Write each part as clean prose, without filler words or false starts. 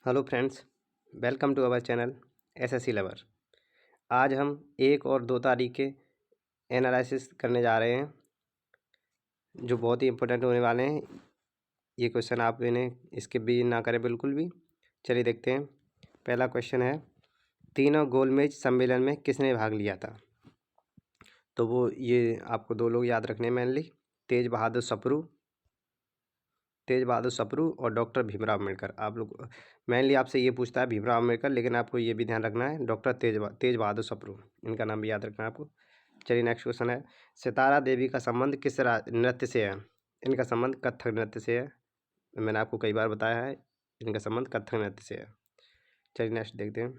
Hello friends, welcome to our channel SSC lover. आज हम 1 और 2 तारीख के एनालिसिस करने जा रहे हैं जो बहुत ही इम्पोर्टेंट होने वाले हैं। ये क्वेश्चन आप इन्हें स्किप भी ना करें बिल्कुल भी। चलिए देखते हैं। पहला क्वेश्चन है, तीनों गोलमेज सम्मेलन में किसने भाग लिया था? तो वो ये आपको 2 लोग याद रखने मेनली, तेज बहादुर सप्रू और डॉक्टर भीमराव अम्बेडकर। आप लोग मेनली आपसे ये पूछता है भीमराव अम्बेडकर, लेकिन आपको ये भी ध्यान रखना है डॉक्टर तेज बहादुर सप्रू, इनका नाम भी याद रखना है आपको। चलिए नेक्स्ट क्वेश्चन है, सितारा देवी का संबंध किस नृत्य से है? इनका संबंध कथक नृत्य से है। मैंने आपको कई बार बताया है, इनका संबंध कथक नृत्य से है। चलिए नेक्स्ट देखते हैं,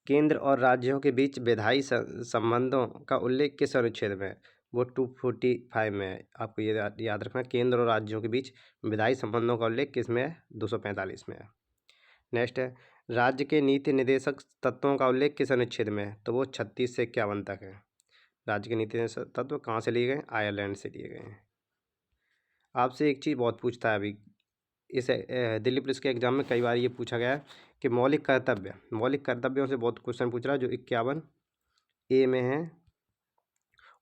केंद्र और राज्यों के बीच विधायी संबंधों का उल्लेख किस अनुच्छेद में है? वो 245 में है। आपको ये याद रखना, केंद्र और राज्यों के बीच विधायी संबंधों का उल्लेख किस में है? 245 में है। नेक्स्ट है, राज्य के नीति निर्देशक तत्वों का उल्लेख किस अनुच्छेद में है? तो वो 36 से 51 तक है। राज्य के नीति निर्देशक तत्व कहाँ से लिए गए? आयरलैंड से लिए गए हैं। आपसे एक चीज़ बहुत पूछता है अभी, इस दिल्ली पुलिस के एग्जाम में कई बार ये पूछा गया है कि मौलिक कर्तव्यों से बहुत क्वेश्चन पूछ रहा है, जो 51 ए में है।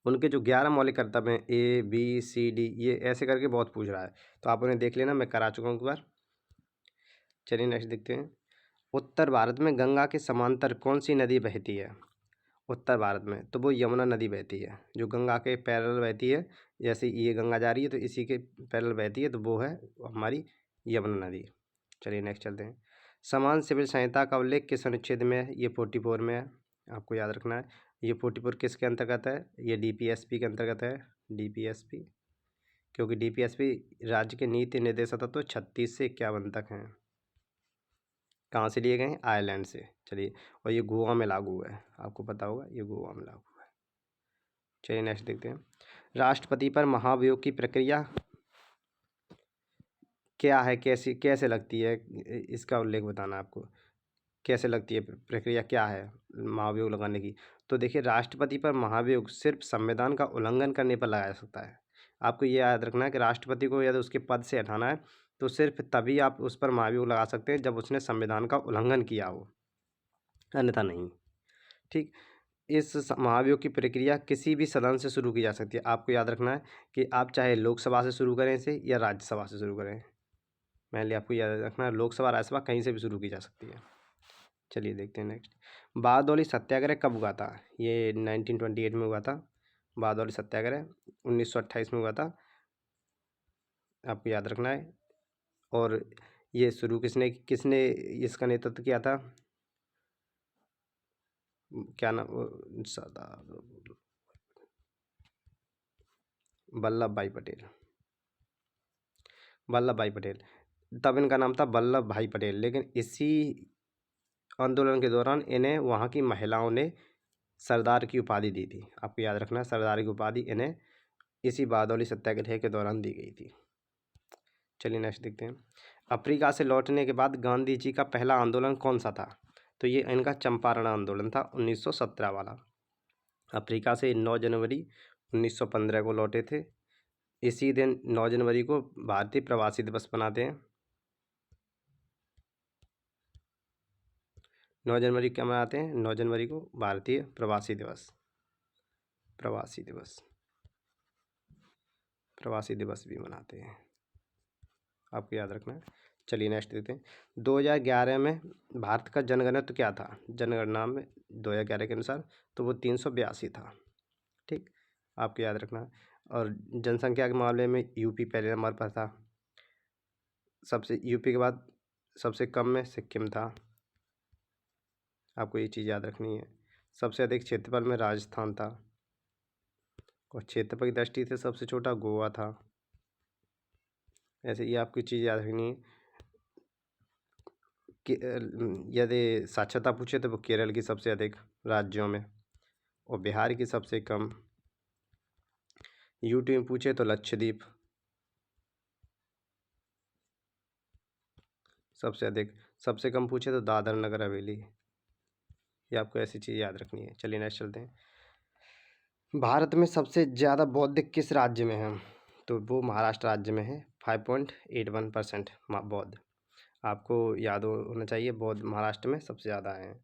उनके जो 11 मौलिक कर्तव्य हैं, ए बी सी डी, ये ऐसे करके बहुत पूछ रहा है, तो आप उन्हें देख लेना, मैं करा चुका हूँ एक बार। चलिए नेक्स्ट देखते हैं, उत्तर भारत में गंगा के समांतर कौन सी नदी बहती है? उत्तर भारत में तो वो यमुना नदी बहती है, जो गंगा के पैरेलल बहती है। जैसे ये गंगा जा रही है तो इसी के पैरेलल बहती है, तो वो है हमारी यमुना नदी। चलिए नेक्स्ट चलते हैं, समान सिविल संहिता का उल्लेख किस अनुच्छेद में है? ये 44 में है, आपको याद रखना है। ये 44 किसके अंतर्गत है? ये डीपीएसपी के अंतर्गत है, डीपीएसपी, क्योंकि डीपीएसपी राज्य के नीति निर्देशक तत्व 36 से 51 तक हैं। कहाँ से लिए गए हैं? आयरलैंड से। चलिए, और ये गोवा में लागू है, आपको पता होगा ये गोवा में लागू है। चलिए नेक्स्ट देखते हैं, राष्ट्रपति पर महाभियोग की प्रक्रिया क्या है? कैसे लगती है? इसका उल्लेख बताना आपको, कैसे लगती है प्रक्रिया, क्या है महाभियोग लगाने की? तो देखिए, राष्ट्रपति पर महाभियोग सिर्फ संविधान का उल्लंघन करने पर लगाया जा सकता है। आपको ये याद रखना है कि राष्ट्रपति को यदि उसके पद से हटाना है तो सिर्फ तभी आप उस पर महाभियोग लगा सकते हैं जब उसने संविधान का उल्लंघन किया हो, अन्यथा नहीं। ठीक, इस महाभियोग की प्रक्रिया किसी भी सदन से शुरू की जा सकती है। आपको याद रखना है कि आप चाहे लोकसभा से शुरू करें इसे या राज्यसभा से शुरू करें। मैंने आपको याद रखना है, लोकसभा राज्यसभा कहीं से भी शुरू की जा सकती है। चलिए देखते हैं नेक्स्ट, बारदौली सत्याग्रह कब हुआ था? ये 1928 में हुआ था। बारदौली सत्याग्रह 1928 में हुआ था, आपको याद रखना है। और ये शुरू किसने किसने इसका नेतृत्व किया था? क्या नाम? सरदार वल्लभ भाई पटेल। तब इनका नाम था वल्लभ भाई पटेल, लेकिन इसी आंदोलन के दौरान इन्हें वहाँ की महिलाओं ने सरदार की उपाधि दी थी। आपको याद रखना है, सरदार की उपाधि इन्हें इसी बारदौली सत्याग्रह के दौरान दी गई थी। चलिए नेक्स्ट देखते हैं, अफ्रीका से लौटने के बाद गांधी जी का पहला आंदोलन कौन सा था? तो ये इनका चंपारण आंदोलन था, 1917 वाला। अफ्रीका से 9 जनवरी 1915 को लौटे थे। इसी दिन 9 जनवरी को भारतीय प्रवासी दिवस मनाते हैं। 9 जनवरी क्या मनाते हैं? 9 जनवरी को भारतीय प्रवासी दिवस भी मनाते हैं, आपको याद रखना है। चलिए नेक्स्ट देखते हैं, 2011 में भारत का जनगणना क्या था? जनगणना में 2011 के अनुसार तो वो 382 था। ठीक, आपको याद रखना है। और जनसंख्या के मामले में यूपी पहले नंबर पर था, सबसे यूपी के बाद सबसे कम में सिक्किम था, आपको ये चीज़ याद रखनी है। सबसे अधिक क्षेत्रफल में राजस्थान था, और क्षेत्रफल की दृष्टि से सबसे छोटा गोवा था। ऐसे ये आपकी चीज़ याद रखनी है कि यदि साक्षरता पूछे तो वो केरल की सबसे अधिक राज्यों में, और बिहार की सबसे कम। यूटी में पूछे तो लक्षद्वीप सबसे अधिक, सबसे कम पूछे तो दादर नगर हवेली। ये आपको ऐसी चीज़ याद रखनी है। चलिए नेक्स्ट चलते हैं, भारत में सबसे ज़्यादा बौद्ध किस राज्य में है? तो वो महाराष्ट्र राज्य में है, 5.81% बौद्ध। आपको याद होना चाहिए, बौद्ध महाराष्ट्र में सबसे ज़्यादा हैं।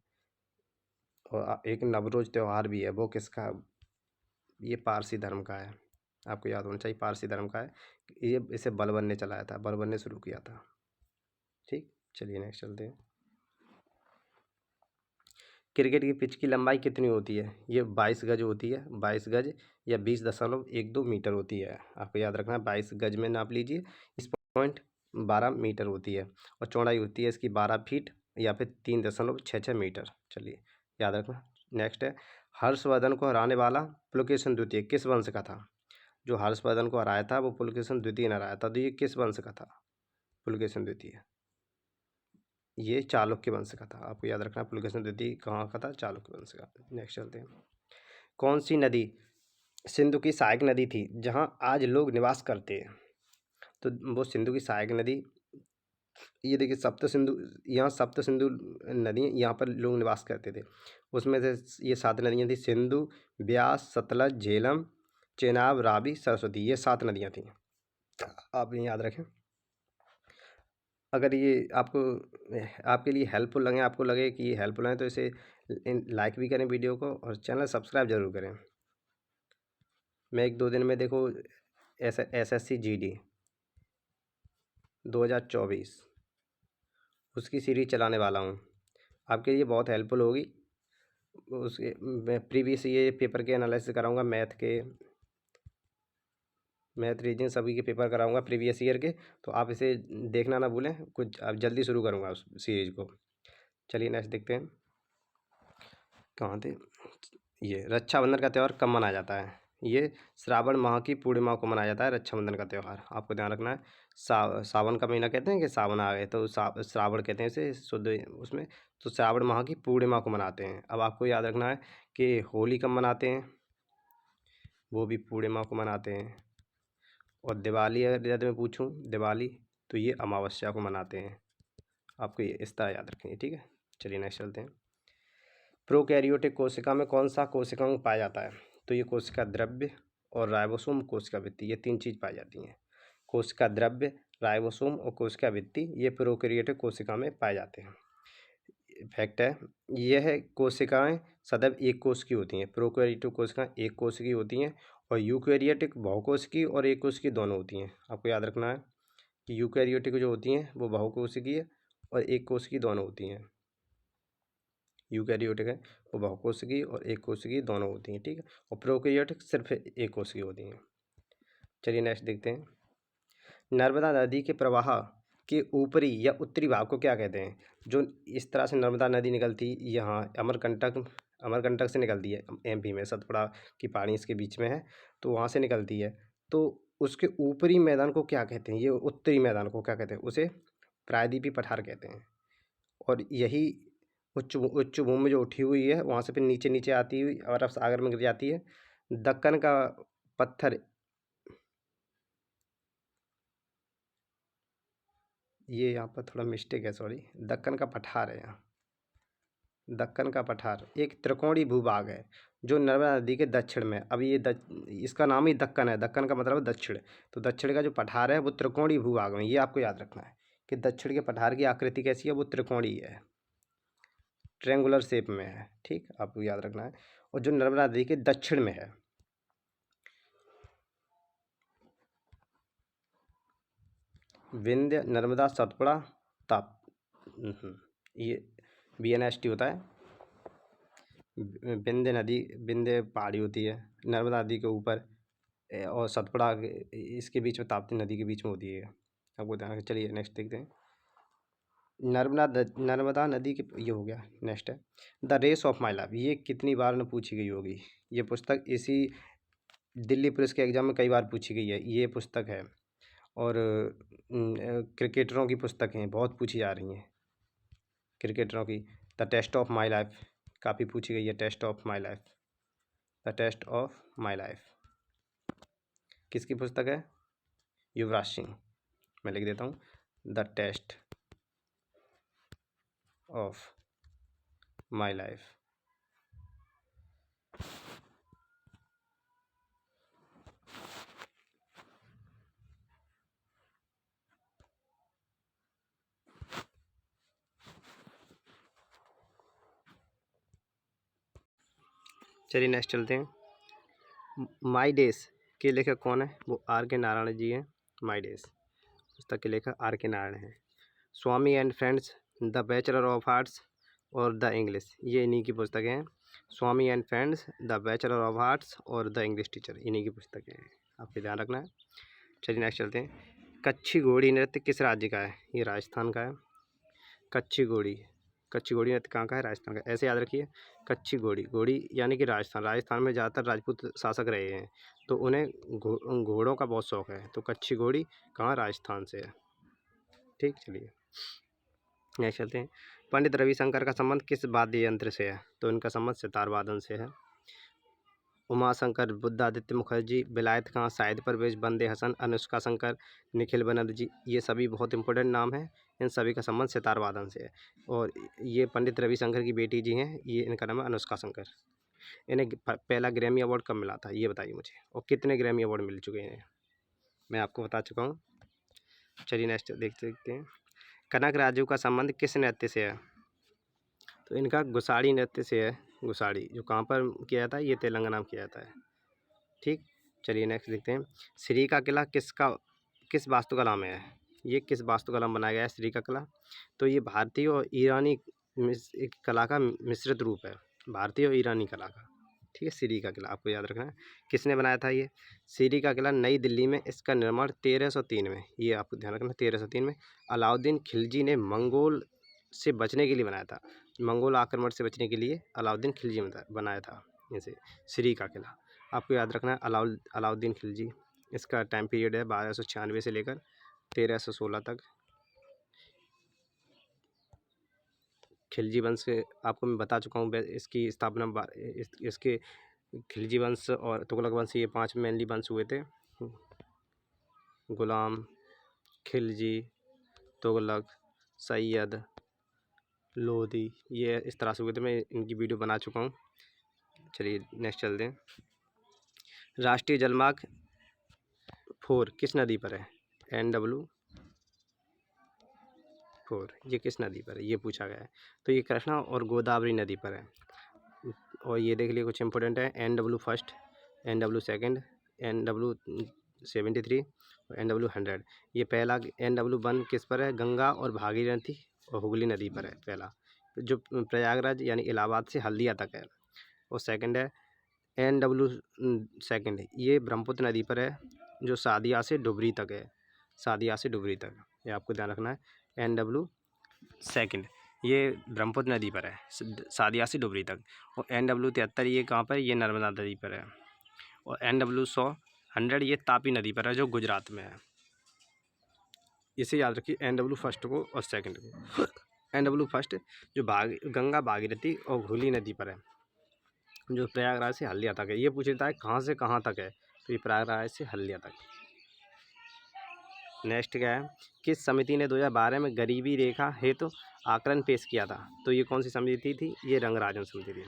और एक नवरोज त्यौहार भी है, वो किसका? ये पारसी धर्म का है, आपको याद होना चाहिए, पारसी धर्म का है। ये इसे बलबन ने चलाया था, बलबन ने शुरू किया था। ठीक, चलिए नेक्स्ट चलते हैं। क्रिकेट की पिच की लंबाई कितनी होती है? ये 22 गज होती है, 22 गज या 20.12 मीटर होती है। आपको याद रखना है, 22 गज में नाप लीजिए, इस 12 मीटर होती है। और चौड़ाई होती है इसकी 12 फीट या फिर 3.66 मीटर। चलिए याद रखना। नेक्स्ट है, हर्षवर्धन को हराने वाला पुलकेशिन द्वितीय किस वंश का था? जो हर्षवर्धन को हराया था वो पुलकेशिन द्वितीय ने हराया था, तो ये किस वंश का था? पुलकेशिन द्वितीय ये चालुक्य वंश का था। आपको याद रखना, पुलकेशिन द्वितीय कहाँ का था? चालुक्य वंश का। नेक्स्ट चलते हैं। कौन सी नदी सिंधु की सहायक नदी थी जहाँ आज लोग निवास करते हैं? तो वो सिंधु की सहायक नदी, ये देखिए सप्त सिंधु, यहाँ सप्त सिंधु नदी यहाँ पर लोग निवास करते थे। उसमें से ये 7 नदियाँ थी, सिंधु, ब्यास, सतलज, झेलम, चेनाब, रावी, सरस्वती, ये 7 नदियाँ थी। आप ये याद रखें। अगर ये आपको आपके लिए हेल्पफुल लगे, आपको लगे कि ये हेल्पफुल है, तो इसे लाइक भी करें वीडियो को, और चैनल सब्सक्राइब जरूर करें। मैं 1-2 दिन में देखो SSC GD 2024 उसकी सीरीज चलाने वाला हूँ, आपके लिए बहुत हेल्पफुल होगी। उसके मैं प्रीवियस ये पेपर के एनालिसिस कराऊंगा, मैथ रीजनिंग सभी के पेपर कराऊंगा प्रीवियस ईयर के, तो आप इसे देखना ना भूलें। कुछ अब जल्दी शुरू करूंगा उस सीरीज को। चलिए नेक्स्ट देखते हैं, कहाँ थे। ये रक्षाबंधन का त्यौहार कब मनाया जाता है? ये श्रावण माह की पूर्णिमा को मनाया जाता है रक्षाबंधन का त्यौहार। आपको ध्यान रखना है, सावन का महीना कहते हैं कि सावन आ गए, तो श्रावण कहते हैं इसे शुद्ध उसमें। तो श्रावण माह की पूर्णिमा को मनाते हैं। अब आपको याद रखना है कि होली कब मनाते हैं, वो भी पूर्णिमा को मनाते हैं। और दिवाली अगर यदि मैं पूछूं, दिवाली तो ये अमावस्या को मनाते हैं। आपको ये इस तरह याद रखेंगे, ठीक है। चलिए नेक्स्ट चलते हैं। प्रोकैरियोटिक कोशिका में कौन सा कोशिकांग पाया जाता है? तो ये कोशिका द्रव्य और राइबोसोम कोशिका भित्ति, ये 3 चीज़ पाई जाती हैं। कोशिका द्रव्य, राइबोसोम और कोशिका भित्ति, ये प्रोकैरियोटिक कोशिका में पाए जाते हैं। फैक्ट है, यह कोशिकाएं सदैव एक कोश की होती हैं। प्रोकैरियोटिक कोशिकाएं एक कोश की होती हैं, और यूकैरियोटिक बहुकोशिकीय और एक कोशिकीय दोनों होती हैं। आपको याद रखना है कि यूकैरियोटिक जो होती हैं वो बहुकोशिकीय और एक कोशिकीय दोनों होती हैं। यूकैरियोटिक है वो बहुकोशिकीय और एक कोशिकीय दोनों होती हैं, ठीक है। और प्रोकैरियोटिक सिर्फ एक कोशिकीय होती हैं। चलिए नेक्स्ट देखते हैं। नर्मदा नदी के प्रवाह के ऊपरी या उत्तरी भाग को क्या कहते हैं? जो इस तरह से नर्मदा नदी निकलती यहाँ अमरकंटक से निकलती है, MP में सतपुड़ा की पहाड़ी इसके बीच में है, तो वहाँ से निकलती है। तो उसके ऊपरी मैदान को क्या कहते हैं? ये उत्तरी मैदान को क्या कहते हैं? उसे प्रायद्वीपीय पठार कहते हैं। और यही उच्च भूमि जो उठी हुई है, वहाँ से फिर नीचे नीचे आती हुई अरब सागर में गिर जाती है। दक्कन का पत्थर, ये यहाँ पर थोड़ा मिस्टेक है, सॉरी, दक्कन का पठार है यहाँ। दक्कन का पठार एक त्रिकोणीय भूभाग है जो नर्मदा नदी के दक्षिण में। अब ये इसका नाम ही दक्कन है, दक्कन का मतलब है दक्षिण। तो दक्षिण का जो पठार है वो त्रिकोणीय भूभाग में, ये आपको याद रखना है कि दक्षिण के पठार की आकृति कैसी है, वो त्रिकोणीय है, ट्रेंगुलर शेप में है, ठीक, आपको याद रखना है। और जो नर्मदा नदी के दक्षिण में है, विंध्य, नर्मदा, सतपुड़ा, ताप, ये BNST होता है। विंध्य नदी, विंध्य पहाड़ी होती है नर्मदा नदी के ऊपर, और सतपुड़ा इसके बीच में, ताप्ती नदी के बीच में होती है। आपको ध्यान रखें। चलिए नेक्स्ट देखते हैं। नर्मदा नदी के, ये हो गया। नेक्स्ट है the race of my life, ये कितनी बार न पूछी गई होगी? ये पुस्तक इसी दिल्ली पुलिस के एग्जाम में कई बार पूछी गई है, ये पुस्तक है। और क्रिकेटरों की पुस्तकें हैं, बहुत पूछी जा रही हैं क्रिकेटरों की। The test of my life काफ़ी पूछी गई है, test of my life, the test of my life किसकी पुस्तक है? युवराज सिंह। मैं लिख देता हूँ, the test of my life. चलिए नेक्स्ट चलते हैं। माई डेज के लेखक कौन है? वो आर के नारायण जी हैं। माई डेज पुस्तक के लेखक आर के नारायण हैं। Swami and friends, the bachelor of arts और द इंग्लिश, ये इन्हीं की पुस्तकें हैं। Swami and friends, the bachelor of arts और द इंग्लिश टीचर, इन्हीं की पुस्तकें हैं, आपको ध्यान रखना है। चलिए नेक्स्ट चलते हैं। कच्छी घोड़ी नृत्य किस राज्य का है? ये राजस्थान का है। कच्छी घोड़ी नृत्य कहाँ का है? राजस्थान का। ऐसे याद रखिए, कच्छी घोड़ी यानी कि राजस्थान में ज़्यादातर राजपूत शासक रहे हैं, तो उन्हें घोड़ों का बहुत शौक है। तो कच्छी घोड़ी कहाँ? राजस्थान से है। ठीक, चलिए नेक्स्ट चलते हैं। पंडित रविशंकर का संबंध किस वाद्य यंत्र से है? तो इनका संबंध सितार वादन से है। उमाशंकर, बुद्धादित्य मुखर्जी, विलायत खां, शाहिद परवेज, बंदे हसन, अनुष्का शंकर, निखिल बनर्जी, ये सभी बहुत इंपॉर्टेंट नाम हैं। इन सभी का संबंध सितार वादन से है। और ये पंडित रविशंकर की बेटी जी हैं, ये इनका नाम है अनुष्का शंकर। इन्हें पहला ग्रैमी अवार्ड कब मिला था, ये बताइए मुझे, और कितने ग्रैमी अवार्ड मिल चुके हैं मैं आपको बता चुका हूँ। चलिए नेक्स्ट देखते हैं। कनक राजू का संबंध किस नृत्य से है? तो इनका गुसाड़ी नृत्य से है। गुसाड़ी जो कहाँ पर किया जाता है? ये तेलंगाना में किया जाता है। ठीक, चलिए नेक्स्ट देखते हैं। श्री का किला किस वास्तुकला में है? ये किस वास्तुकला में बनाया गया है श्री का किला? तो ये भारतीय और ईरानी एक कला का मिश्रित रूप है, भारतीय और ईरानी कला का। ठीक है, श्री का किला आपको याद रखना है। किसने बनाया था ये श्री का किला? नई दिल्ली में। इसका निर्माण 1303 में, ये आपको ध्यान रखना, 1303 में अलाउद्दीन खिलजी ने मंगोल से बचने के लिए बनाया था। मंगोल आक्रमण से बचने के लिए अलाउद्दीन खिलजी ने बनाया था इसे, श्री का किला। आपको याद रखना है अलाउद्दीन खिलजी। इसका टाइम पीरियड है 1296 से लेकर 1316 तक। खिलजी वंश आपको मैं बता चुका हूँ, इसकी स्थापना इसके खिलजी वंश और तुगलक वंश, ये 5 मेनली वंश हुए थे। गुलाम, खिलजी, तुगलक, सैयद, लोधी, ये इस तरह से हुए थे। मैं इनकी वीडियो बना चुका हूँ। चलिए नेक्स्ट चलते हैं। राष्ट्रीय जलमार्ग 4 किस नदी पर है? NW4 ये किस नदी पर है? ये पूछा गया है। तो ये कृष्णा और गोदावरी नदी पर है। और ये देख लिए कुछ इंपॉर्टेंट है। NW1, NW2, NW73 और NW100। ये पहला NW1 किस पर है? गंगा और भागीरथी और हुगली नदी पर है पहला, जो प्रयागराज यानी इलाहाबाद से हल्दिया तक है। और सेकंड है NW2, ये ब्रह्मपुत्र नदी पर है, जो सादिया से डुबरी तक है। सादिया से डुबरी तक, ये आपको ध्यान रखना है। NW2 ये ब्रह्मपुत्र नदी पर है, सादिया से डुबरी तक। और NW73 ये कहाँ पर? ये नर्मदा नदी पर है। और NW100 ये तापी नदी पर है, जो गुजरात में है। इसे याद रखिए NW1 को और सेकंड को। NW1 जो गंगा, भागीरथी और हुगली नदी पर है, जो प्रयागराज से हल्दिया तक है। ये पूछ लेता है कहाँ से कहाँ तक है, तो ये प्रयागराज से हल्दिया तक। नेक्स्ट क्या है? किस समिति ने 2012 में गरीबी रेखा हेतु आकलन पेश किया था? तो ये कौन सी समिति थी? ये रंगराजन समिति थी।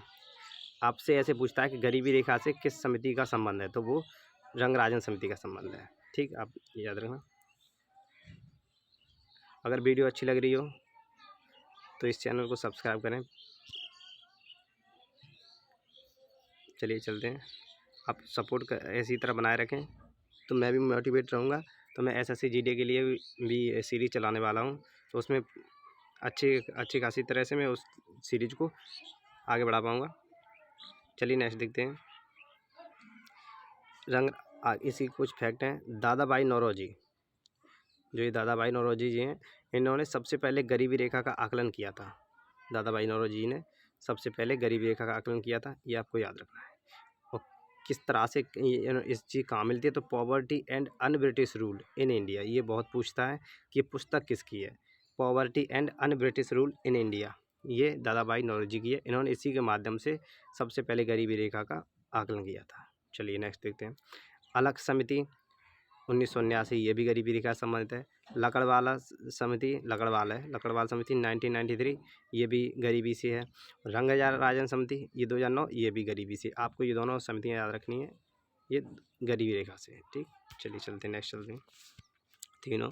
आपसे ऐसे पूछता है कि गरीबी रेखा से किस समिति का संबंध है, तो वो रंगराजन समिति का संबंध है। ठीक, आप याद रखना। अगर वीडियो अच्छी लग रही हो तो इस चैनल को सब्सक्राइब करें। चलिए चलते हैं। आप सपोर्ट ऐसी तरह बनाए रखें तो मैं भी मोटिवेट रहूँगा। तो मैं SSC GD के लिए भी सीरीज़ चलाने वाला हूँ, तो उसमें अच्छी खासी तरह से मैं उस सीरीज़ को आगे बढ़ा पाऊँगा। चलिए नेक्स्ट देखते हैं। इसी कुछ फैक्ट हैं। दादा भाई नौरोजी, जो ये दादा भाई नौरोजी जी हैं, इन्होंने सबसे पहले गरीबी रेखा का आकलन किया था। दादा भाई नौरोजी जी ने सबसे पहले गरीबी रेखा का आकलन किया था, ये आपको याद रखना है। और किस तरह से इस चीज़ कहाँ मिलती है? तो poverty and un British rule in India, ये बहुत पूछता है कि ये पुस्तक किसकी है। Poverty and un British rule in India, ये दादा भाई नौरोजी की है। इन्होंने इसी के माध्यम से सबसे पहले गरीबी रेखा का आकलन किया था। चलिए नेक्स्ट देखते हैं। अलग समिति 1979, ये भी गरीबी रेखा संबंधित है। लकड़वाला समिति, लकड़वाल समिति 1993, ये भी गरीबी से है। रंगराजन समिति ये 2009, ये भी गरीबी से। आपको ये दोनों समितियाँ याद रखनी है, ये गरीबी रेखा से है। ठीक, चलिए चलते हैं नेक्स्ट चलते हैं। तीनों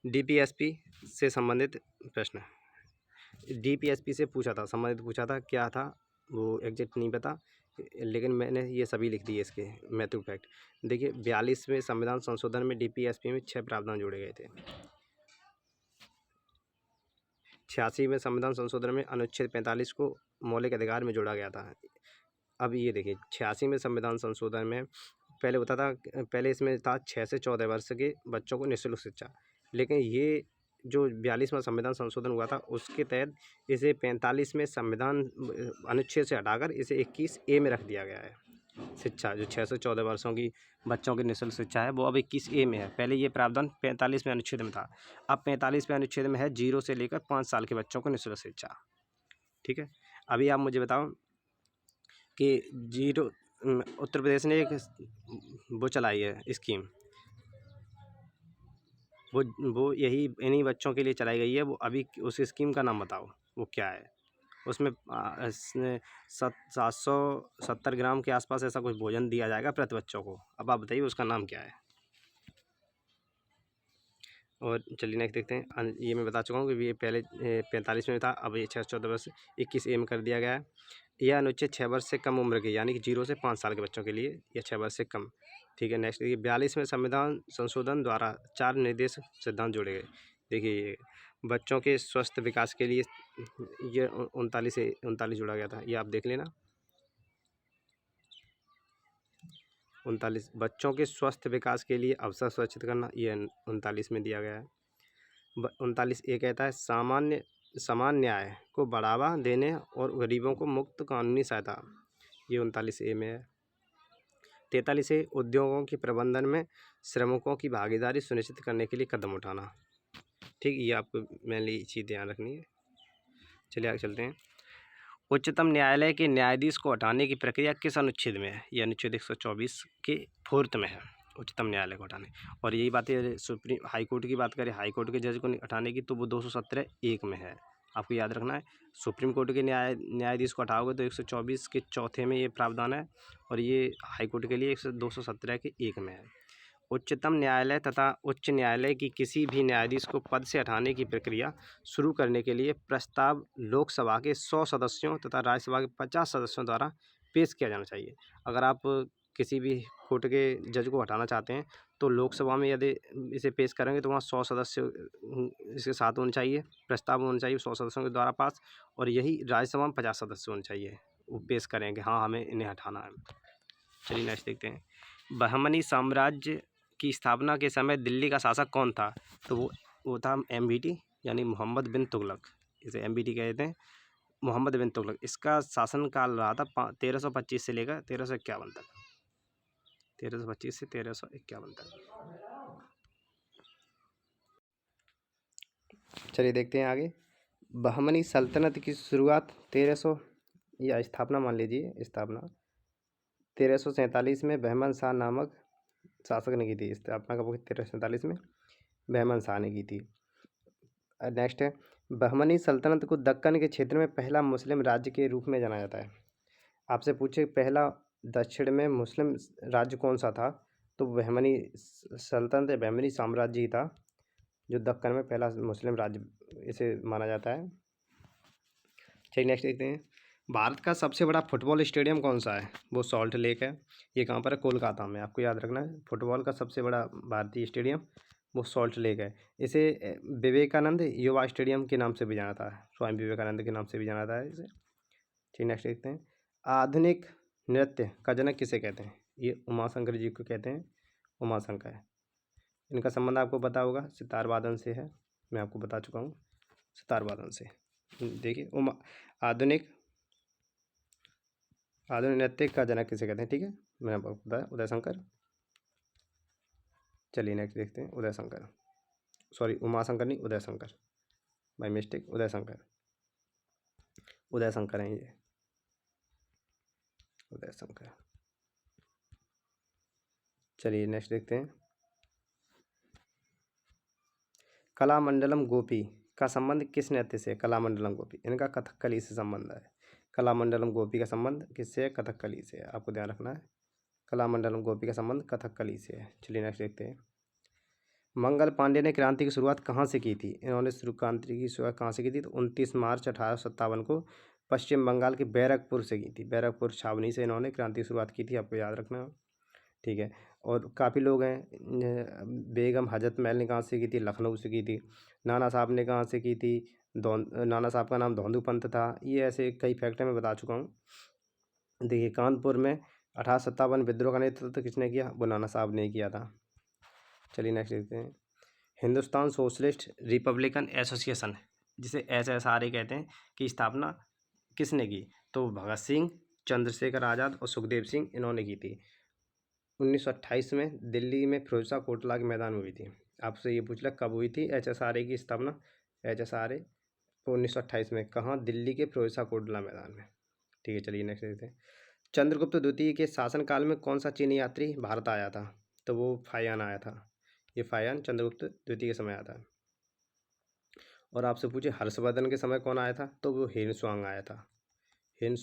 DPSP से संबंधित प्रश्न, DPSP से पूछा था, संबंधित पूछा था, क्या था वो एग्जैक्ट नहीं पता। लेकिन मैंने ये सभी लिख दिए इसके महत्वपूर्ण फैक्ट। देखिए 42वें संविधान संशोधन में DPSP में 6 प्रावधान जोड़े गए थे। 86वें संविधान संशोधन में अनुच्छेद 45 को मौलिक अधिकार में जोड़ा गया था। अब ये देखिए 86वें संविधान संशोधन में पहले होता था, पहले इसमें था 6 से 14 वर्ष के बच्चों को निःशुल्क शिक्षा, लेकिन ये जो 42वां संविधान संशोधन हुआ था उसके तहत इसे 45वें संविधान अनुच्छेद से हटाकर इसे 21A में रख दिया गया है। शिक्षा जो 6 से 14 वर्षों की बच्चों की निःशुल्क शिक्षा है वो अब 21A में है। पहले ये प्रावधान 45वें अनुच्छेद में था, अब 45वें अनुच्छेद में है 0 से लेकर 5 साल के बच्चों को निःशुल्क शिक्षा। ठीक है, अभी आप मुझे बताओ कि उत्तर प्रदेश ने एक वो चलाई है स्कीम, वो यही इन्हीं बच्चों के लिए चलाई गई है। वो अभी उस स्कीम का नाम बताओ वो क्या है। उसमें 770 ग्राम के आसपास ऐसा कुछ भोजन दिया जाएगा प्रति बच्चों को। अब आप बताइए उसका नाम क्या है। और चलिए नेक्स्ट देखते हैं। ये मैं बता चुका हूँ कि ये पहले 45 में था, अब ये 6 से 14 वर्ष 21A में कर दिया गया है। यह अनुच्छेद 6 वर्ष से कम उम्र के यानी कि 0 से 5 साल के बच्चों के लिए, या 6 वर्ष से कम। ठीक है, नेक्स्ट देखिए 42वें संविधान संशोधन द्वारा 4 निर्देश सिद्धांत जोड़े गए। देखिए ये बच्चों के स्वस्थ विकास के लिए ये 39 जोड़ा गया था, ये आप देख लेना। 39 बच्चों के स्वस्थ विकास के लिए अवसर सुरक्षित करना, ये 39 में दिया गया है। 39A कहता है समान न्याय को बढ़ावा देने और गरीबों को मुक्त कानूनी सहायता, ये 39A में है। 43A उद्योगों के प्रबंधन में श्रमिकों की भागीदारी सुनिश्चित करने के लिए कदम उठाना। ठीक, ये आपको मेनली चीज़ ध्यान रखनी है। चलिए आगे चलते हैं। उच्चतम न्यायालय के न्यायाधीश को हटाने की प्रक्रिया किस अनुच्छेद में है। यह अनुच्छेद 124 के 4th में है, उच्चतम न्यायालय को हटाने। और यही बातें सुप्रीम हाई कोर्ट की बात करें, हाई कोर्ट के जज को हटाने की, तो वो 217(1) में है। आपको याद रखना है, सुप्रीम कोर्ट के न्यायाधीश को हटाओगे तो 124 के 4th में ये प्रावधान है, और ये हाई कोर्ट के लिए 217 के 1 में है। उच्चतम न्यायालय तथा उच्च न्यायालय की किसी भी न्यायाधीश को पद से हटाने की प्रक्रिया शुरू करने के लिए प्रस्ताव लोकसभा के 100 सदस्यों तथा राज्यसभा के 50 सदस्यों द्वारा पेश किया जाना चाहिए। अगर आप किसी भी कोर्ट के जज को हटाना चाहते हैं तो लोकसभा में यदि इसे पेश करेंगे तो वहाँ 100 सदस्य इसके साथ होने चाहिए, प्रस्ताव होना चाहिए 100 सदस्यों के द्वारा पास, और यही राज्यसभा में 50 सदस्य होने चाहिए, वो पेश करेंगे हाँ हमें इन्हें हटाना है। चलिए नेक्स्ट देखते हैं। बहमनी साम्राज्य की स्थापना के समय दिल्ली का शासक कौन था। तो वो था MBT यानी मोहम्मद बिन तुगलक, इसे MBT कहते हैं, मोहम्मद बिन तुगलक। इसका शासनकाल रहा था 1325 से लेकर 1351 तक, 1325 से 1351 तक। चलिए देखते हैं आगे। बहमनी सल्तनत की शुरुआत 1300 या स्थापना मान लीजिए, स्थापना 1347 में बहमन शाह नामक शासक ने की थी। स्थापना कब हुई? 1347 में बहमन शाह ने की थी। नेक्स्ट है, बहमनी सल्तनत को दक्कन के क्षेत्र में पहला मुस्लिम राज्य के रूप में जाना जाता है। आपसे पूछे पहला दक्षिण में मुस्लिम राज्य कौन सा था, तो बहमनी सल्तनत या बहमनी साम्राज्य ही था जो दक्कन में पहला मुस्लिम राज्य इसे माना जाता है। चलिए नेक्स्ट देखते हैं। भारत का सबसे बड़ा फुटबॉल स्टेडियम कौन सा है। वो सॉल्ट लेक है। ये कहाँ पर है? कोलकाता में। आपको याद रखना है, फुटबॉल का सबसे बड़ा भारतीय स्टेडियम वो सॉल्ट लेक है। इसे विवेकानंद युवा स्टेडियम के नाम से भी जाना था, स्वामी विवेकानंद के नाम से भी जाना था इसे। ठीक, नेक्स्ट देखते हैं। आधुनिक नृत्य का जनक किसे कहते हैं। ये उमाशंकर जी को कहते हैं, उमाशंकर। इनका संबंध आपको पता होगा, सितार वादन से है, मैं आपको बता चुका हूँ, सितार वादन से। देखिए आधुनिक नृत्य का जनक किसे कहते हैं, ठीक है, मैंने आपको बताया उदय शंकर। चलिए नेक्स्ट देखते हैं। उदय शंकर, सॉरी उमाशंकर नहीं, उदय शंकर, बाय मिस्टेक, उदय शंकर, उदय शंकर हैं ये, उदय शंकर। चलिए नेक्स्ट देखते हैं। कलामंडलम गोपी का संबंध किस नृत्य से। कलामंडलम गोपी, इनका कथकली से संबंध है। कलामंडलम गोपी का संबंध किससे है? कथकली से। आपको ध्यान रखना है, कलामंडलम गोपी का संबंध कथकली से है। चलिए नेक्स्ट देखते हैं। मंगल पांडे ने क्रांति की शुरुआत कहाँ से की थी। इन्होंने क्रांति की शुरुआत कहाँ से की थी, तो 29 मार्च 1857 को पश्चिम बंगाल के बैरकपुर से की थी, बैरकपुर छावनी से इन्होंने क्रांति की शुरुआत की थी, आपको याद रखना है। ठीक है, और काफ़ी लोग हैं। बेगम हजरत महल ने कहाँ से की थी? लखनऊ से की थी। नाना साहब ने कहाँ से की थी? नाना साहब का नाम धौंधू पंत था। ये ऐसे कई फैक्टर मैं बता चुका हूँ। देखिए, कानपुर में 1857 विद्रोह का नेतृत्व किसने किया? वो नाना साहब ने किया था। चलिए नेक्स्ट देखते हैं। हिंदुस्तान सोशलिस्ट रिपब्लिकन एसोसिएशन, जिसे SSRA कहते हैं, की स्थापना किसने की? तो भगत सिंह, चंद्रशेखर आज़ाद और सुखदेव सिंह, इन्होंने की थी। 1928 में दिल्ली में फिरोजशाह कोटला के मैदान में हुई थी। आपसे ये पूछ लिया कब हुई थी HSRA की स्थापना? HSRA 1928 में, कहाँ? दिल्ली के फिरोजशाह कोटला मैदान में। ठीक है, चलिए नेक्स्ट देखते हैं। चंद्रगुप्त द्वितीय के शासनकाल में कौन सा चीनी यात्री भारत आया था? तो वो फायान आया था। ये फायान चंद्रगुप्त द्वितीय के समय आया था। और आपसे पूछे हर्षवर्धन के समय कौन आया था? तो वो हिन आया था, हिन।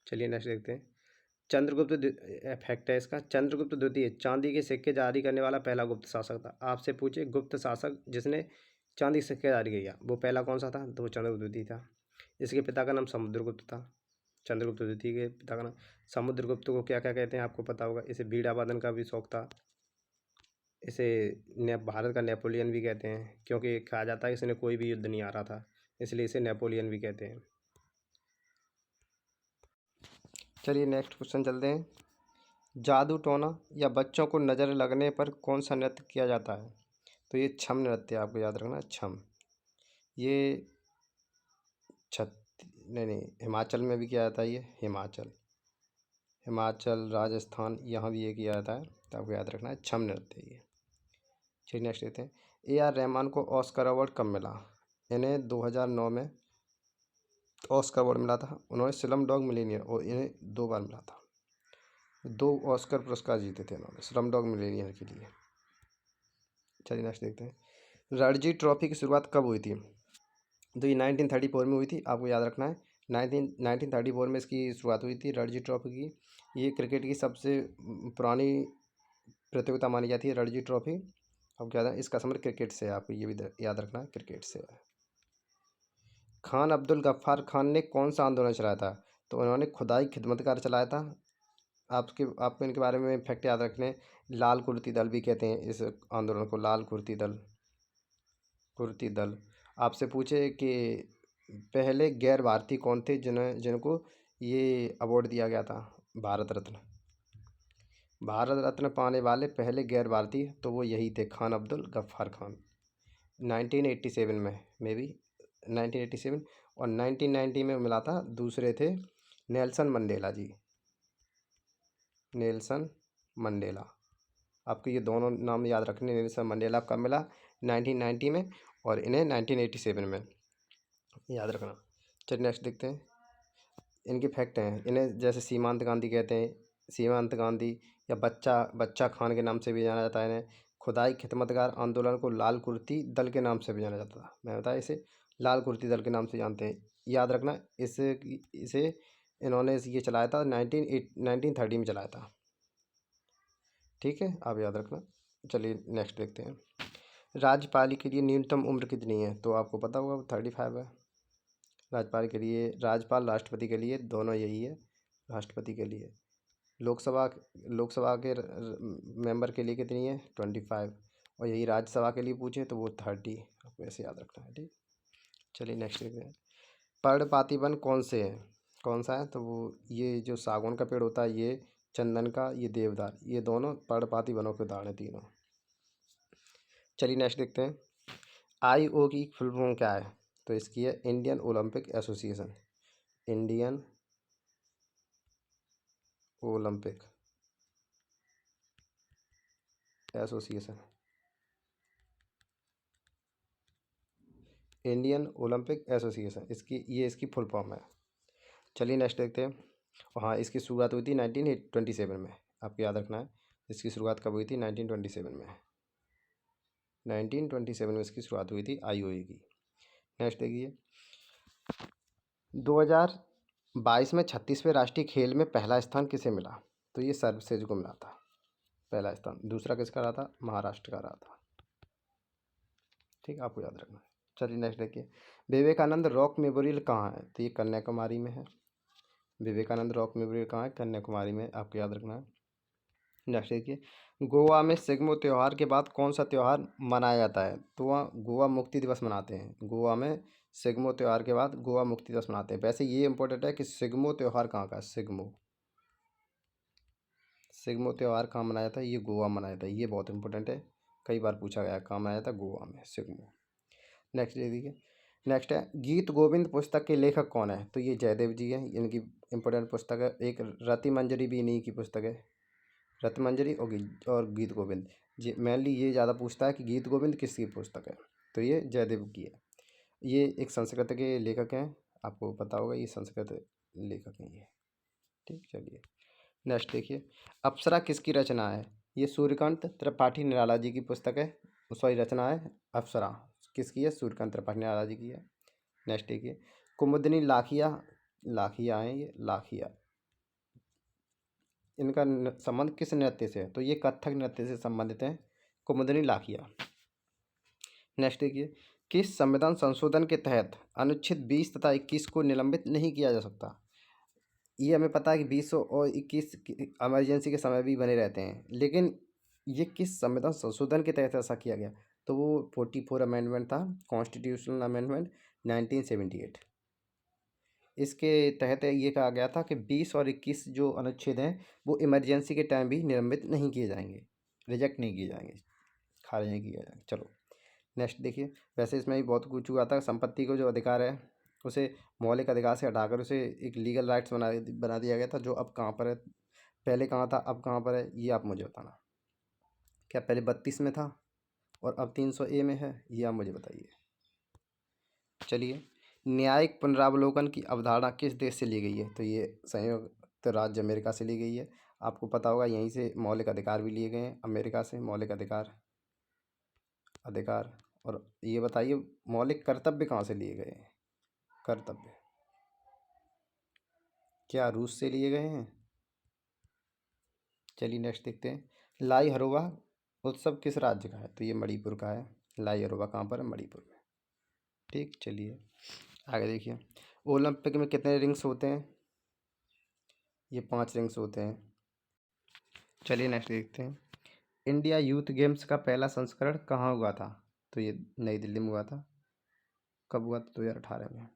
चलिए नेक्स्ट देखते हैं। चंद्रगुप्त फैक्ट है इसका, चंद्रगुप्त द्वितीय चांदी के सिक्के जारी करने वाला पहला गुप्त शासक था। आपसे पूछे गुप्त शासक जिसने चांदी के सिक्के जारी किया, वो पहला कौन सा था? तो वो चंद्रगुप्त द्वितीय था। इसके पिता का नाम समुद्रगुप्त था। चंद्रगुप्त द्वितीय के पिता का नाम समुद्रगुप्त को क्या क्या कहते हैं आपको पता होगा। इसे बीड़ा वादन का भी शौक था। इसे भारत का नेपोलियन भी कहते हैं, क्योंकि कहा जाता है कि इसने कोई भी युद्ध नहीं हारा था, इसलिए इसे नेपोलियन भी कहते हैं। चलिए नेक्स्ट क्वेश्चन चलते हैं। जादू टोना या बच्चों को नज़र लगने पर कौन सा नृत्य किया जाता है? तो ये छम नृत्य, आपको याद रखना है, छम। ये छत नहीं, हिमाचल में भी किया जाता है। ये हिमाचल राजस्थान, यहाँ भी ये किया जाता है, तो आपको याद रखना है छम नृत्य ये। चलिए नेक्स्ट देखते हैं। AR रहमान को ऑस्कर अवार्ड कब मिला? इन्हें 2009 में ऑस्कर अवार्ड मिला था। उन्होंने स्लम डॉग मिलियनेयर, और इन्हें 2 बार मिला था। 2 ऑस्कर पुरस्कार जीते थे इन्होंने स्लम डॉग मिलियनेयर के लिए। चलिए नेक्स्ट देखते हैं। रणजी ट्रॉफी की शुरुआत कब हुई थी? तो ये 1934 में हुई थी, आपको याद रखना है। 1934 में इसकी शुरुआत हुई थी रणजी ट्रॉफी की। ये क्रिकेट की सबसे पुरानी प्रतियोगिता मानी जाती है रणजी ट्रॉफी। आपको याद है, इसका संबंध क्रिकेट से है, आपको ये भी याद रखना है, क्रिकेट से है। खान अब्दुल गफ्फार खान ने कौन सा आंदोलन चलाया था? तो उन्होंने खुदाई खिदमतगार चलाया था। आपको इनके बारे में फैक्ट याद रखने। लाल कुर्ती दल भी कहते हैं इस आंदोलन को, लाल कुर्ती दल। आपसे पूछे कि पहले गैर भारतीय कौन थे जिनको ये अवार्ड दिया गया था भारत रत्न? भारत रत्न पाने वाले पहले गैर भारतीय, तो वो यही थे, खान अब्दुल गफ्फार खान। 1987 में, मे बी 1987, और 1990 में मिला था, दूसरे थे नेल्सन मंडेला जी, नेल्सन मंडेला। आपको ये दोनों नाम याद रखने। नेल्सन मंडेला कब मिला? 1990 में, और इन्हें 1987 में, याद रखना। चलिए नेक्स्ट देखते हैं। इनके फैक्ट हैं, इन्हें जैसे सीमांत गांधी कहते हैं, सीमांत गांधी, या बच्चा बच्चा खान के नाम से भी जाना जाता है इन्हें। खुदाई खिदमतगार आंदोलन को लाल कुर्ती दल के नाम से भी जाना जाता था। मैं बताया, इसे लाल कुर्ती दल के नाम से जानते हैं, याद रखना। इसे इन्होंने ये चलाया था 1930 में चलाया था। ठीक है, आप याद रखना। चलिए नेक्स्ट देखते हैं। राज्यपाल के लिए न्यूनतम उम्र कितनी है? तो आपको पता होगा 35 है राज्यपाल के लिए। राज्यपाल राष्ट्रपति के लिए दोनों यही है, राष्ट्रपति के लिए। लोकसभा के मेंबर के लिए कितनी है? 25। और यही राज्यसभा के लिए पूछे तो वो 30। आपको ऐसे याद रखना है, ठीक। चलिए नेक्स्ट देखते हैं। पर्णपाती वन कौन सा है? तो वो ये जो सागौन का पेड़ होता है, ये चंदन का, ये देवदार, ये दोनों पर्णपाती वनों के उदाहरण हैं तीनों। चलिए नेक्स्ट देखते हैं। IO की फुल फॉर्म क्या है? तो इसकी है Indian Olympic association, Indian Olympic association, Indian Olympic association, इसकी फुल फॉर्म है। चलिए नेक्स्ट देखते हैं। हाँ, इसकी शुरुआत हुई थी 1927 में, आपको याद रखना है। इसकी शुरुआत कब हुई थी? 1927 में, 1927 में इसकी शुरुआत हुई थी IOA की। नेक्स्ट देखिए। 2022 में 36वें राष्ट्रीय खेल में पहला स्थान किसे मिला? तो ये सर्वसेज को मिला था पहला स्थान। दूसरा किसका रहा था? महाराष्ट्र का रहा था। ठीक, आपको याद रखना है। चलिए नेक्स्ट देखिए, विवेकानंद रॉक मेमोरियल कहाँ है? तो ये कन्याकुमारी में है। विवेकानंद रॉक मेमोरियल कहाँ है? कन्याकुमारी में, आपको याद रखना है। नेक्स्ट देखिए, गोवा में सिग्मो त्यौहार के बाद कौन सा त्यौहार मनाया जाता है? तो वहाँ गोवा मुक्ति दिवस मनाते हैं। गोवा में सिग्मो त्यौहार के बाद गोवा मुक्ति दिवस मनाते हैं। वैसे ये इंपॉर्टेंट है कि सिग्मो त्यौहार कहाँ का है? सिग्मो सिग्मो त्यौहार कहाँ मनाया था? ये गोवा मनाया था। ये बहुत इंपॉर्टेंट है, कई बार पूछा गया है, कहाँ मनाया था? गोवा में, सिग्मो। नेक्स्ट ये देखिए, नेक्स्ट है गीत गोविंद पुस्तक के लेखक कौन है? तो ये जयदेव जी हैं, इनकी इंपॉर्टेंट पुस्तक है। एक रति मंजरी भी इन्हीं की पुस्तक है, रति मंजरी और गीत गोविंद। ये मेनली ये ज़्यादा पूछता है कि गीत गोविंद किसकी पुस्तक है? तो ये जयदेव की है। ये एक संस्कृत के लेखक हैं, आपको पता होगा, ये संस्कृत लेखक हैं ये। ठीक, चलिए नेक्स्ट देखिए, अप्सरा किसकी रचना है? ये सूर्यकांत त्रिपाठी निराला जी की पुस्तक है, सॉरी रचना है। अप्सरा किसकी है? सूर्यकांत त्रिपाठी निराला जी की है। नेक्स्ट देखिए, कुमुदनी लाखिया, लाखिया हैं ये, लाखिया, इनका संबंध किस नृत्य से है? तो ये कथक नृत्य से संबंधित हैं, कुमुदनी लाखिया। नेक्स्ट देखिए, किस संविधान संशोधन के तहत अनुच्छेद 20 तथा 21 को निलंबित नहीं किया जा सकता? ये हमें पता है कि 20 और 21 इमरजेंसी के समय भी बने रहते हैं, लेकिन ये किस संविधान संशोधन के तहत ऐसा किया गया? तो वो 44 अमेंडमेंट था, कॉन्स्टिट्यूशनल अमेंडमेंट 1978। इसके तहत ये कहा गया था कि 20 और 21 जो अनुच्छेद हैं वो इमरजेंसी के टाइम भी निलंबित नहीं किए जाएंगे, रिजेक्ट नहीं किए जाएंगे, खारिज नहीं किया जाएंगे। चलो नेक्स्ट देखिए, वैसे इसमें भी बहुत कुछ हुआ था। संपत्ति को जो अधिकार है उसे मौलिक अधिकार से हटाकर उसे एक लीगल राइट्स बना दिया गया था, जो अब कहाँ पर है, पहले कहाँ था अब कहाँ पर है, ये आप मुझे बताना। क्या पहले 32 में था और अब 300A में है? ये आप मुझे बताइए। चलिए, न्यायिक पुनरावलोकन की अवधारणा किस देश से ली गई है? तो ये संयुक्त राज्य अमेरिका से ली गई है। आपको पता होगा यहीं से मौलिक अधिकार भी लिए गए हैं, अमेरिका से मौलिक अधिकार। और ये बताइए मौलिक कर्तव्य कहाँ से लिए गए हैं? कर्तव्य क्या रूस से लिए गए हैं? चलिए नेक्स्ट देखते हैं, लाई हरोबा उत्सव किस राज्य का है? तो ये मणिपुर का है। लाई हरोबा कहाँ पर है? मणिपुर में। ठीक, चलिए आगे देखिए, ओलंपिक में कितने रिंग्स होते हैं? ये 5 रिंग्स होते हैं। चलिए नेक्स्ट देखते हैं, इंडिया यूथ गेम्स का पहला संस्करण कहाँ हुआ था? तो ये नई दिल्ली में हुआ था। कब हुआ था? 2018 में।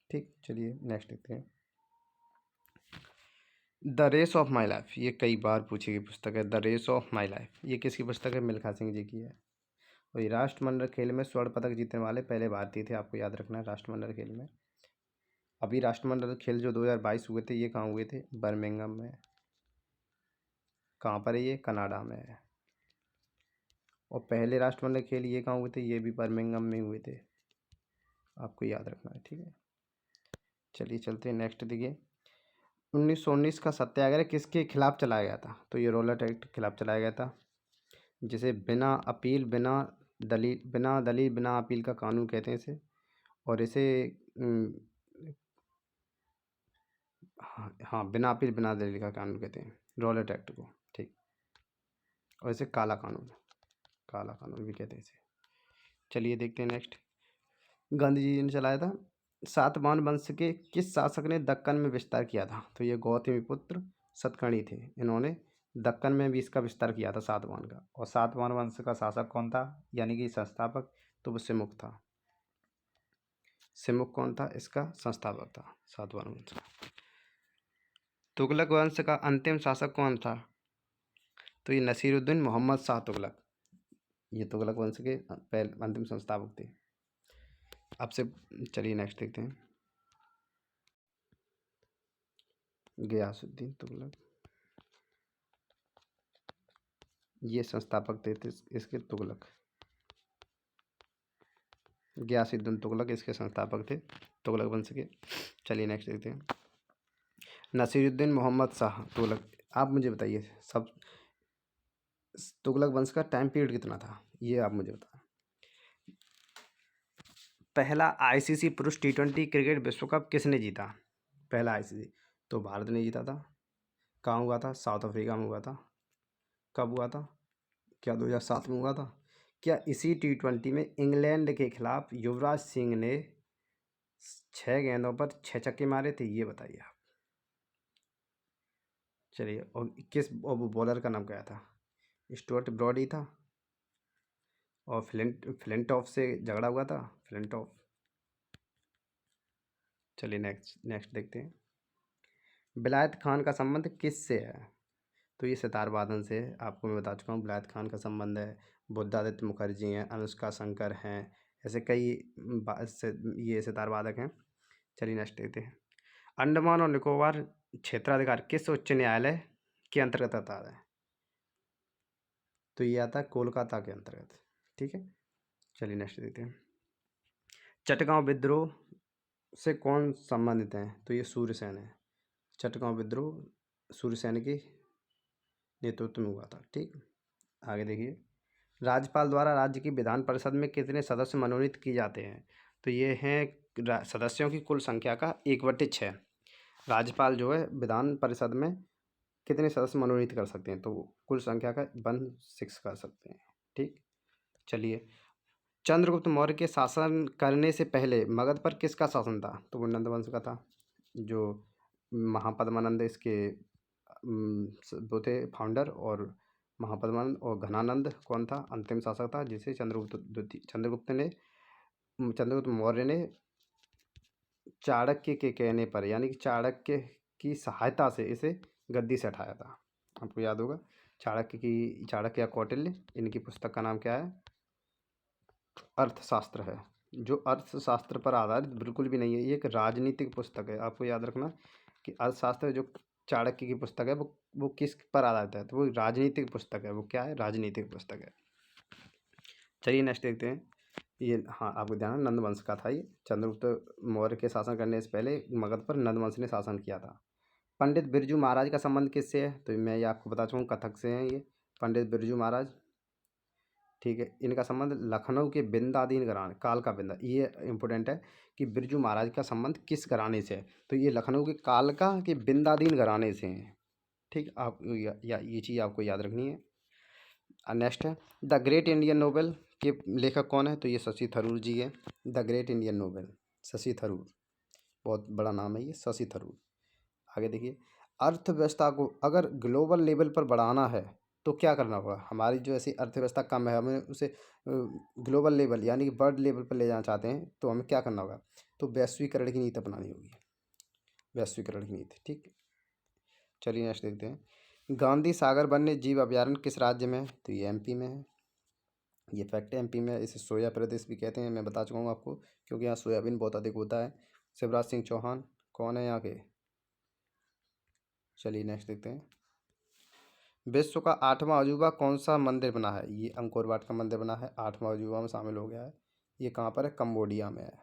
ठीक, चलिए नेक्स्ट देखते हैं, the race of my life, ये कई बार पूछी गई पुस्तक है। The race of my life ये किसकी पुस्तक है? मिल्खा सिंह जी की है। और ये राष्ट्रमंडल खेल में स्वर्ण पदक जीतने वाले पहले भारतीय थे, आपको याद रखना है। राष्ट्रमंडल खेल में, अभी राष्ट्रमंडल खेल जो 2022 हुए थे, ये कहाँ हुए थे? बर्मिंघम में। कहाँ पर है ये? कनाडा में है। और पहले राष्ट्रमंडल खेल ये कहाँ हुए थे? ये भी बर्मिंघम में हुए थे, आपको याद रखना है। ठीक है, चलिए चलते हैं नेक्स्ट देखिए, 1919 का सत्याग्रह किसके खिलाफ चलाया गया था? तो ये रोलर एक्ट के खिलाफ चलाया गया था, जिसे बिना अपील बिना दलील बिना अपील का कानून कहते हैं इसे। और इसे हाँ बिना अपील बिना दलील का कानून कहते हैं रॉलेट एक्ट को। ठीक, और इसे काला कानून भी कहते हैं इसे। चलिए देखते हैं नेक्स्ट, गांधी जी ने चलाया था। सातवाहन वंश के किस शासक ने दक्कन में विस्तार किया था? तो ये गौतमीपुत्र सतकर्णी थे, इन्होंने दक्कन में भी इसका विस्तार किया था, सातवाहन का। और सातवाहन वंश का शासक कौन था, यानी कि संस्थापक? तो वो सिमुक था। सिमुक कौन था? इसका संस्थापक था सातवाहन वंश का। तुगलक वंश का अंतिम शासक कौन था? तो ये नसीरुद्दीन मोहम्मद शाह तुगलक, ये तुगलक वंश के पहले अंतिम संस्थापक थे। आपसे चलिए नेक्स्ट देखते हैं, गयासुद्दीन तुगलक, ये संस्थापक थे इसके, तुगलक, गयासुद्दीन तुगलक इसके संस्थापक थे, तुगलक वंश के। चलिए नेक्स्ट देखते हैं, नसीरुद्दीन मोहम्मद शाह तुगलक। आप मुझे बताइए सब तुगलक वंश का टाइम पीरियड कितना था, ये आप मुझे बताएं। पहला आईसीसी पुरुष T20 क्रिकेट विश्व कप किसने जीता? पहला आईसीसी तो भारत ने जीता था। कहाँ हुआ था? साउथ अफ्रीका में हुआ था। कब हुआ था? क्या 2007 में हुआ था? क्या इसी T20 में इंग्लैंड के खिलाफ युवराज सिंह ने 6 गेंदों पर 6 छक्के मारे थे, ये बताइए आप। चलिए, और किस बॉलर का नाम क्या था? स्टुअर्ट ब्रॉडी था, और फ्लिंटॉफ से झगड़ा हुआ था, फ्लिंटॉफ। चलिए नेक्स्ट देखते हैं। विलायत खान का संबंध किससे है? तो ये सितार वादन से है। आपको मैं बता चुका हूँ विलायत खान का संबंध है, बुद्धादित्य मुखर्जी हैं, अनुष्का शंकर हैं, ऐसे कई ये सितार वादक हैं। चलिए नेक्स्ट देखते हैं। अंडमान और निकोबार क्षेत्राधिकार किस उच्च न्यायालय के अंतर्गत आता है? तो ये आता है कोलकाता के अंतर्गत। ठीक है, चलिए नेक्स्ट देखते हैं। चटगांव विद्रोह से कौन संबंधित हैं? तो ये सूर्यसेन है। चटगांव विद्रोह सूर्यसेन के नेतृत्व में हुआ था। ठीक, आगे देखिए। राज्यपाल द्वारा राज्य की विधान परिषद में कितने सदस्य मनोनीत किए जाते हैं? तो ये हैं सदस्यों की कुल संख्या का 1/6। राज्यपाल जो है विधान परिषद में कितने सदस्य मनोनीत कर सकते हैं? तो कुल संख्या का 1/6 कर सकते हैं। ठीक, चलिए। चंद्रगुप्त मौर्य के शासन करने से पहले मगध पर किसका शासन था? तो वो नंद वंश का था। जो महापद्मानंद इसके वो थे फाउंडर, और महापद्मानंद और घनानंद कौन था? अंतिम शासक था, जिसे चंद्रगुप्त मौर्य ने चाणक्य के कहने पर, यानी कि चाणक्य की सहायता से इसे गद्दी से हटाया था। आपको याद होगा चाणक्य या कौटिल्य, इनकी पुस्तक का नाम क्या है? अर्थशास्त्र है, जो अर्थशास्त्र पर आधारित बिल्कुल भी नहीं है, ये एक राजनीतिक पुस्तक है। आपको याद रखना कि अर्थशास्त्र जो चाणक्य की पुस्तक है वो किस पर आधारित है? तो वो राजनीतिक पुस्तक है। वो क्या है? राजनीतिक पुस्तक है। चलिए नेक्स्ट देखते हैं। ये, हाँ, आपको ध्यान है, नंद वंश का था ये। चंद्रगुप्त मौर्य के शासन करने से पहले मगध पर नंद वंश ने शासन किया था। पंडित बिरजू महाराज का संबंध किससे है? तो मैं ये आपको बता चुका हूँ, कथक से हैं ये पंडित बिरजू महाराज। ठीक है, इनका संबंध लखनऊ के बिंदादीन घराने, काल का बिंदा, ये इंपॉर्टेंट है कि बिरजू महाराज का संबंध किस घराने से है? तो ये लखनऊ के कालका के बिंदादीन घराने से हैं। ठीक, आप ये चीज़ आपको याद रखनी है। नेक्स्ट है, द ग्रेट इंडियन नोवेल के लेखक कौन है? तो ये शशि थरूर जी है। The great Indian novel, Shashi Tharoor, बहुत बड़ा नाम है ये, शशि थरूर। आगे देखिए। अर्थव्यवस्था को अगर ग्लोबल लेवल पर बढ़ाना है तो क्या करना होगा? हमारी जो ऐसी अर्थव्यवस्था कम है, हमें उसे ग्लोबल लेवल यानी कि वर्ल्ड लेवल पर ले जाना चाहते हैं, तो हमें क्या करना होगा? तो वैश्वीकरण की नीति अपनानी होगी, वैश्वीकरण की नीति। ठीक, चलिए नेक्स्ट देखते हैं। गांधी सागर वन्य जीव अभयारण्य किस राज्य में है? तो ये एमपी में है। ये फैक्ट है, एमपी में। इसे सोया प्रदेश भी कहते हैं, मैं बता चुका हूँ आपको, क्योंकि यहाँ सोयाबीन बहुत अधिक होता है। शिवराज सिंह चौहान कौन है यहाँ के? चलिए नेक्स्ट देखते हैं। विश्व का 8वां अजूबा कौन सा मंदिर बना है? ये अंकोर वाट का मंदिर बना है, 8वां अजूबा में शामिल हो गया है। ये कहाँ पर है? कंबोडिया में है।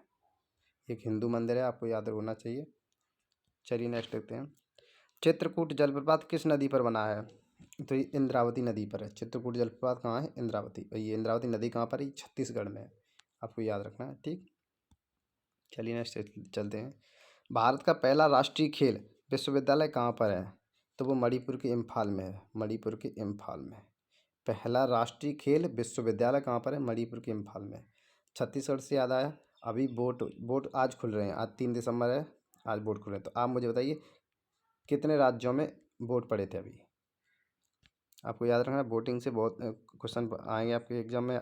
एक हिंदू मंदिर है, आपको याद होना चाहिए। चलिए नेक्स्ट देखते हैं। चित्रकूट जलप्रपात किस नदी पर बना है? तो ये इंद्रावती नदी पर है। चित्रकूट जलप्रपात कहाँ है? इंद्रावती। और ये इंद्रावती नदी कहाँ पर है? ये छत्तीसगढ़ में है, आपको याद रखना है। ठीक, चलिए नेक्स्ट चलते हैं। भारत का पहला राष्ट्रीय खेल विश्वविद्यालय कहाँ पर है? तो वो मणिपुर के इम्फाल में है, मणिपुर के इम्फाल में। पहला राष्ट्रीय खेल विश्वविद्यालय कहाँ पर है? मणिपुर के इम्फाल में। छत्तीसगढ़ से याद आया, अभी बोर्ड आज खुल रहे हैं, आज 3 दिसंबर है, आज बोर्ड खुल रहे हैं। तो आप मुझे बताइए कितने राज्यों में बोर्ड पड़े थे अभी? आपको याद रखना, बोटिंग से बहुत क्वेश्चन आएंगे आपके एग्जाम में,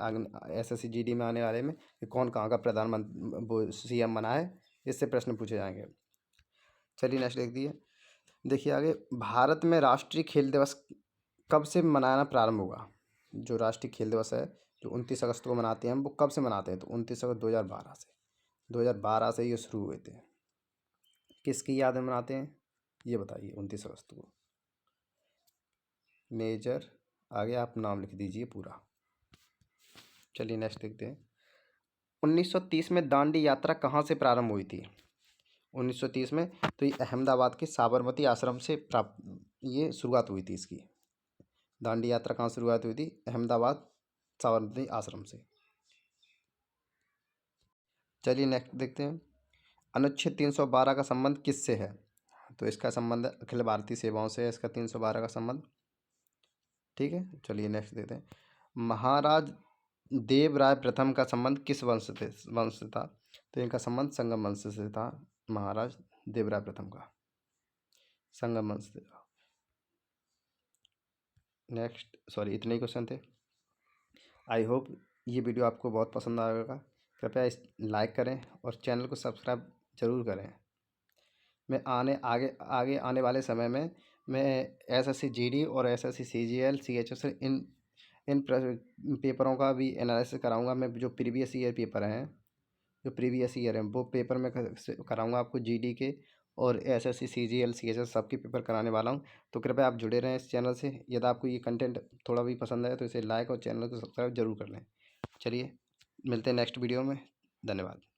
SSC GD में आने वाले में, कि कौन कहाँ का प्रधानमंत्री CM बना है, इससे प्रश्न पूछे जाएंगे। चलिए नेक्स्ट देखिए आगे। भारत में राष्ट्रीय खेल दिवस कब से मनाना प्रारंभ हुआ? जो राष्ट्रीय खेल दिवस है, जो 29 अगस्त को मनाते हैं हम, वो कब से मनाते हैं? तो 29 अगस्त 2012 से, 2012 से ये शुरू हुए थे। किसकी याद में मनाते हैं, ये बताइए 29 अगस्त को? मेजर, आगे आप नाम लिख दीजिए पूरा। चलिए नेक्स्ट देखते हैं। 1930 में दांडी यात्रा कहाँ से प्रारंभ हुई थी? 1930 में तो ये अहमदाबाद के साबरमती आश्रम से ये शुरुआत हुई थी इसकी। दांडी यात्रा कहाँ शुरुआत हुई थी? अहमदाबाद साबरमती आश्रम से। चलिए नेक्स्ट देखते हैं। अनुच्छेद 312 का संबंध किससे है? तो इसका संबंध अखिल भारतीय सेवाओं से है, इसका 312 का संबंध। ठीक है, चलिए नेक्स्ट देखते हैं। महाराज देव राय प्रथम का संबंध किस वंश से था? तो इनका संबंध संगम वंश से था। महाराज देवराय प्रथम का संगम वंश से था। नेक्स्ट, सॉरी, इतने ही क्वेश्चन थे। आई होप ये वीडियो आपको बहुत पसंद आएगा। कृपया इस लाइक करें और चैनल को सब्सक्राइब जरूर करें। मैं आगे आने वाले समय में मैं एसएससी जीडी और एसएससी सीजीएल सीएचएस इन पेपरों का भी एनालिसिस कराऊंगा। मैं जो प्रीवियस ईयर पेपर हैं, जो प्रीवियस ईयर हैं, वो पेपर में कराऊंगा आपको जीडी के और एसएससी सीजीएल सीएचएस सबके पेपर कराने वाला हूं। तो कृपया आप जुड़े रहें इस चैनल से। यदि आपको ये कंटेंट थोड़ा भी पसंद आए तो इसे लाइक और चैनल को सब्सक्राइब जरूर कर लें। चलिए, मिलते हैं नेक्स्ट वीडियो में। धन्यवाद।